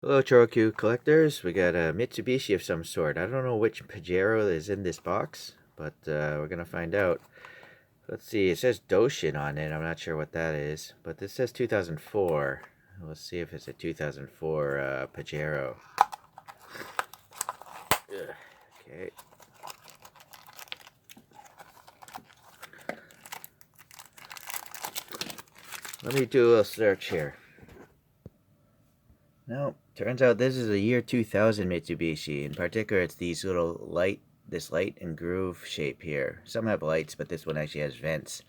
Hello, ChoroQ collectors. We got a Mitsubishi of some sort. I don't know which Pajero is in this box, but we're gonna find out. Let's see. It says Do-Shin on it. I'm not sure what that is, but this says 2004. Let's see if it's a 2004 Pajero. Ugh. Okay. Let me do a little search here. No, turns out this is a year 2000 Mitsubishi. In particular, it's these little this light and groove shape here. Some have lights, but this one actually has vents.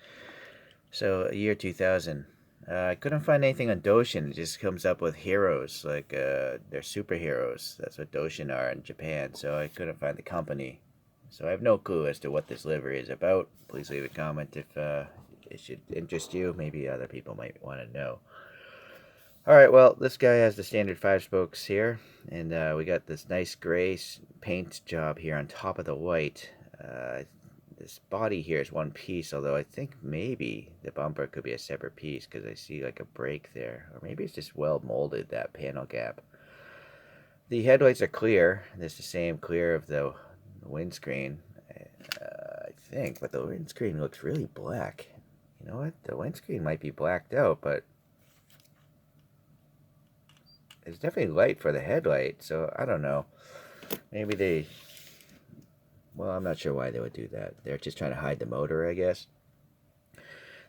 So, year 2000. I couldn't find anything on Do-Shin. It just comes up with heroes, like they're superheroes. That's what Do-Shin are in Japan. So I couldn't find the company. So I have no clue as to what this livery is about. Please leave a comment if it should interest you. Maybe other people might want to know. Alright, well, this guy has the standard 5 spokes here. And we got this nice gray paint job here on top of the white. This body here is one piece, although I think maybe the bumper could be a separate piece because I see like a break there. Or maybe it's just well molded, that panel gap. The headlights are clear. It's the same clear of the windscreen, I think, but the windscreen looks really black. You know what? The windscreen might be blacked out, but it's definitely light for the headlight, so I don't know. Maybe they... Well, I'm not sure why they would do that. They're just trying to hide the motor, I guess.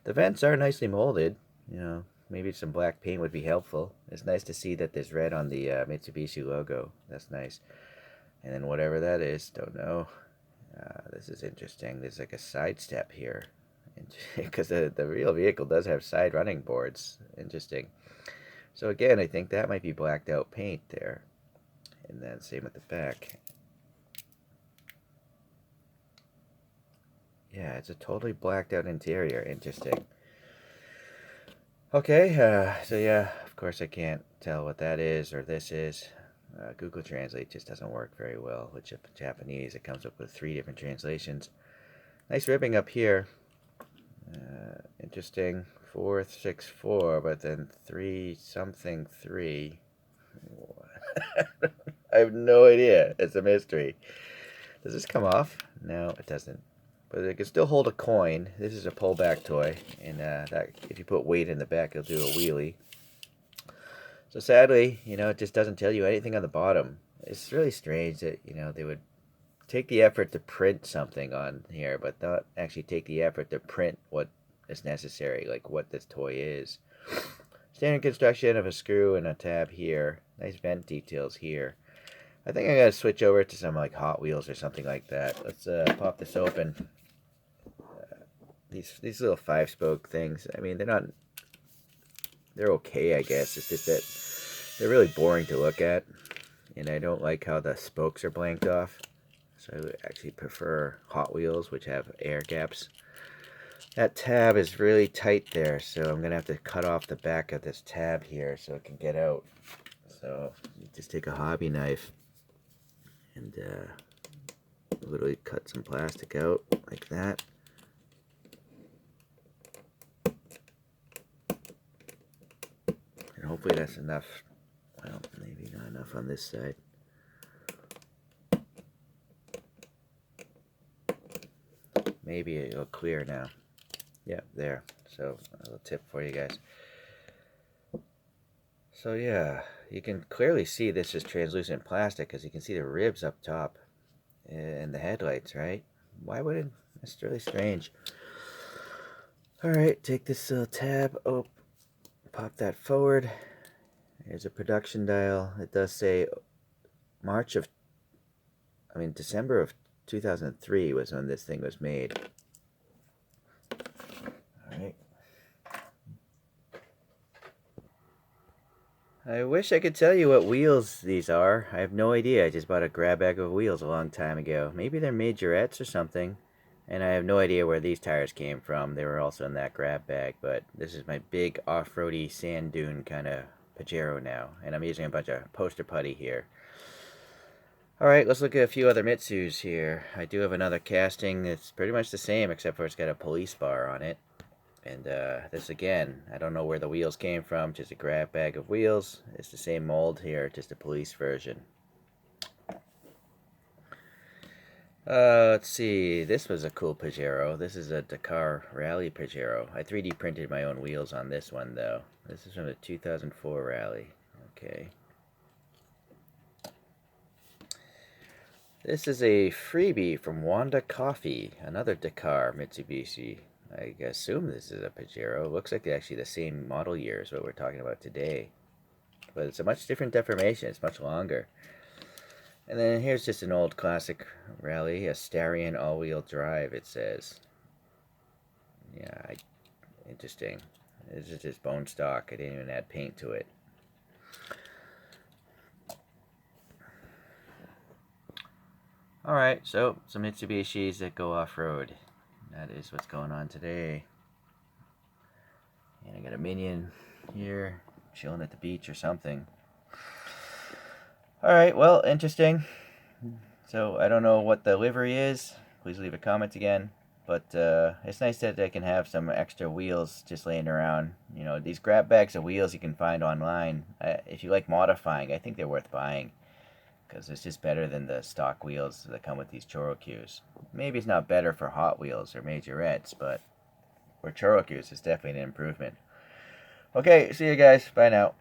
The vents are nicely molded. You know, maybe some black paint would be helpful. It's nice to see that there's red on the Mitsubishi logo. That's nice. And then whatever that is, don't know. This is interesting. There's like a side step here. Because the real vehicle does have side running boards. Interesting. So again, I think that might be blacked out paint there. And then same with the back. Yeah, it's a totally blacked out interior. Interesting. Okay, so yeah, of course I can't tell what that is or this is. Google Translate just doesn't work very well with Japanese. It comes up with 3 different translations. Nice ribbing up here. Interesting. 464, but then 3 something 3. I have no idea. It's a mystery. Does this come off? No, it doesn't. But it can still hold a coin. This is a pullback toy, and that if you put weight in the back, it'll do a wheelie. So sadly, you know, it just doesn't tell you anything on the bottom. It's really strange that, you know, they would take the effort to print something on here, but not actually take the effort to print what is necessary, like what this toy is. Standard construction of a screw and a tab here. Nice vent details here. I think I gotta switch over to some like Hot Wheels or something like that. Let's pop this open. These little 5-spoke things. I mean, they're okay, I guess. It's just that they're really boring to look at, and I don't like how the spokes are blanked off. So I actually prefer Hot Wheels, which have air gaps. That tab is really tight there, so I'm gonna have to cut off the back of this tab here so it can get out. So you just take a hobby knife and literally cut some plastic out like that. And hopefully that's enough. Well, maybe not enough on this side. Maybe it'll clear now. Yeah, there. So a little tip for you guys. So yeah, you can clearly see this is translucent plastic because you can see the ribs up top and the headlights, right? Why would it? That's really strange. Alright, take this little tab, pop that forward. Here's a production dial. It does say December of 2003 was when this thing was made. Alright. I wish I could tell you what wheels these are. I have no idea. I just bought a grab bag of wheels a long time ago. Maybe they're majorettes or something. And I have no idea where these tires came from. They were also in that grab bag. But this is my big off-roady sand dune kind of Pajero now. And I'm using a bunch of poster putty here. Alright, let's look at a few other Mitsus here. I do have another casting that's pretty much the same, except for it's got a police bar on it. And this again, I don't know where the wheels came from, just a grab bag of wheels. It's the same mold here, just a police version. Let's see, this was a cool Pajero. This is a Dakar Rally Pajero. I 3D printed my own wheels on this one though. This is from the 2004 Rally. Okay. This is a freebie from Wanda Coffee, another Dakar Mitsubishi. I assume this is a Pajero. It looks like actually the same model year as what we're talking about today. But it's a much different deformation. It's much longer. And then here's just an old classic Rally, a Starion all-wheel drive, it says. Yeah, interesting. This is just bone stock. I didn't even add paint to it. Alright, so some Mitsubishis that go off-road. That is what's going on today. And I got a Minion here, chilling at the beach or something. Alright, well, interesting. So, I don't know what the livery is. Please leave a comment again. But it's nice that I can have some extra wheels just laying around. You know, these grab bags of wheels you can find online. If you like modifying, I think they're worth buying. Because it's just better than the stock wheels that come with these ChoroQs. Maybe it's not better for Hot Wheels or majorettes, but for ChoroQs, it's definitely an improvement. Okay, see you guys. Bye now.